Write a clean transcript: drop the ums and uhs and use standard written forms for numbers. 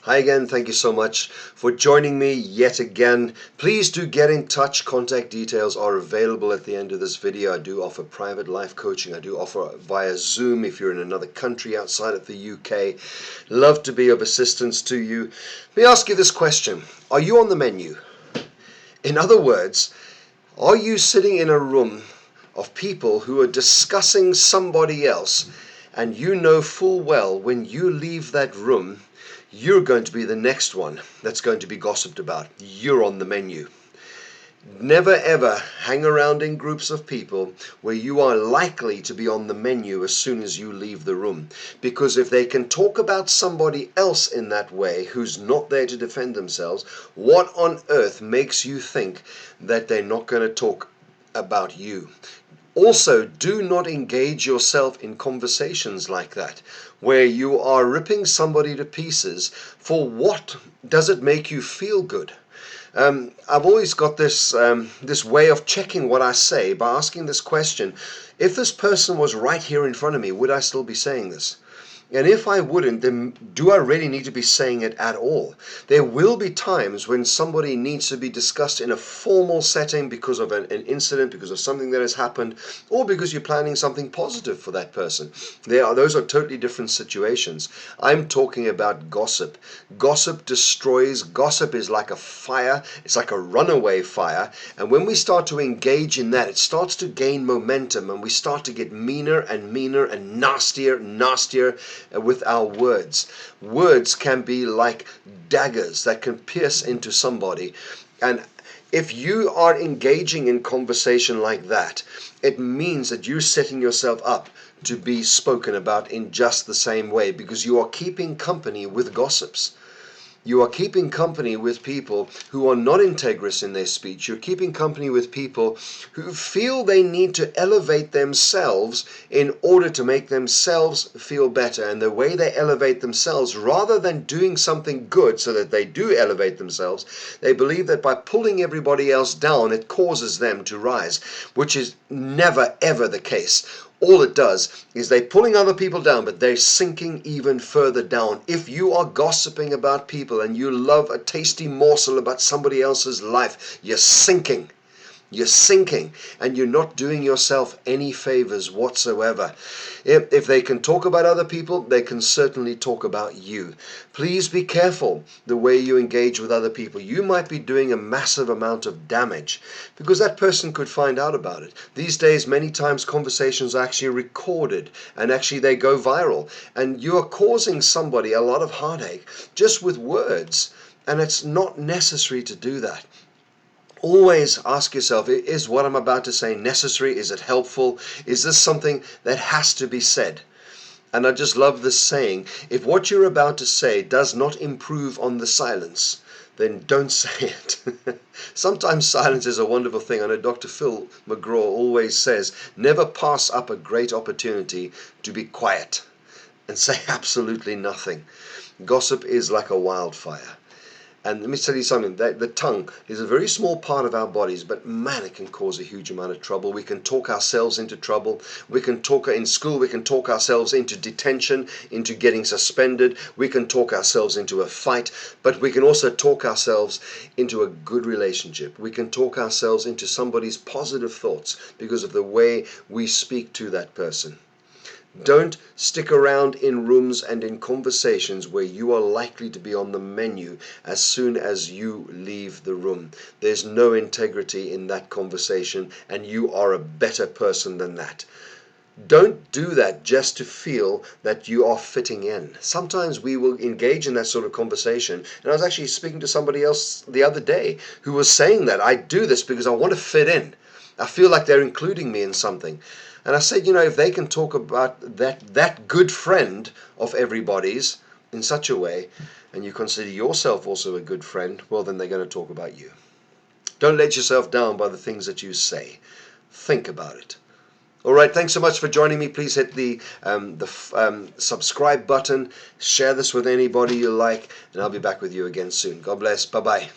Hi again, thank you so much for joining me yet again. Please do get in touch. Contact details are available at the end of this video. I do offer private life coaching. I do offer via Zoom if you're in another country outside of the UK. Love to be of assistance to you. Let me ask you this question. Are you on the menu? In other words, are you sitting in a room of people who are discussing somebody else, and you know full well when you leave that room, you're going to be the next one that's going to be gossiped about. You're on the menu. Never ever hang around in groups of people where you are likely to be on the menu as soon as you leave the room. Because if they can talk about somebody else in that way who's not there to defend themselves, what on earth makes you think that they're not going to talk about you? Also, do not engage yourself in conversations like that, where you are ripping somebody to pieces. For what does it make you feel good? I've always got this way of checking what I say by asking this question: if this person was right here in front of me, would I still be saying this? And if I wouldn't, then do I really need to be saying it at all? There will be times when somebody needs to be discussed in a formal setting because of an incident, because of something that has happened, or because you're planning something positive for that person. Those are totally different situations. I'm talking about gossip. Gossip destroys. Gossip is like a fire. It's like a runaway fire. And when we start to engage in that, it starts to gain momentum, and we start to get meaner and meaner and nastier and nastier with our words. Words can be like daggers that can pierce into somebody. And if you are engaging in conversation like that, it means that you're setting yourself up to be spoken about in just the same way, because you are keeping company with gossips. You are keeping company with people who are not integrous in their speech. You're keeping company with people who feel they need to elevate themselves in order to make themselves feel better. And the way they elevate themselves, rather than doing something good so that they do elevate themselves, they believe that by pulling everybody else down, it causes them to rise, which is never ever the case. All it does is they're pulling other people down, but they're sinking even further down. If you are gossiping about people and you love a tasty morsel about somebody else's life, you're sinking. You're sinking, and you're not doing yourself any favors whatsoever. If they can talk about other people, they can certainly talk about you. Please be careful the way you engage with other people. You might be doing a massive amount of damage because that person could find out about it. These days, many times conversations are actually recorded, and actually they go viral, and you are causing somebody a lot of heartache just with words, and it's not necessary to do that. Always ask yourself, is what I'm about to say necessary? Is it helpful? Is this something that has to be said? And I just love this saying: if what you're about to say does not improve on the silence, then don't say it. Sometimes silence is a wonderful thing. I know Dr. Phil McGraw always says, never pass up a great opportunity to be quiet and say absolutely nothing. Gossip is like a wildfire. And let me tell you something, the tongue is a very small part of our bodies, but man, it can cause a huge amount of trouble. We can talk ourselves into trouble. We can talk in school, we can talk ourselves into detention, into getting suspended. We can talk ourselves into a fight, but we can also talk ourselves into a good relationship. We can talk ourselves into somebody's positive thoughts because of the way we speak to that person. Don't stick around in rooms and in conversations where you are likely to be on the menu as soon as you leave the room. There's no integrity in that conversation, and you are a better person than that. Don't do that just to feel that you are fitting in. Sometimes we will engage in that sort of conversation. And I was actually speaking to somebody else the other day who was saying that I do this because I want to fit in. I feel like they're including me in something. And I said, if they can talk about that good friend of everybody's in such a way, and you consider yourself also a good friend, well, then they're going to talk about you. Don't let yourself down by the things that you say. Think about it. All right, thanks so much for joining me. Please hit the subscribe button, share this with anybody you like, and I'll be back with you again soon. God bless. Bye-bye.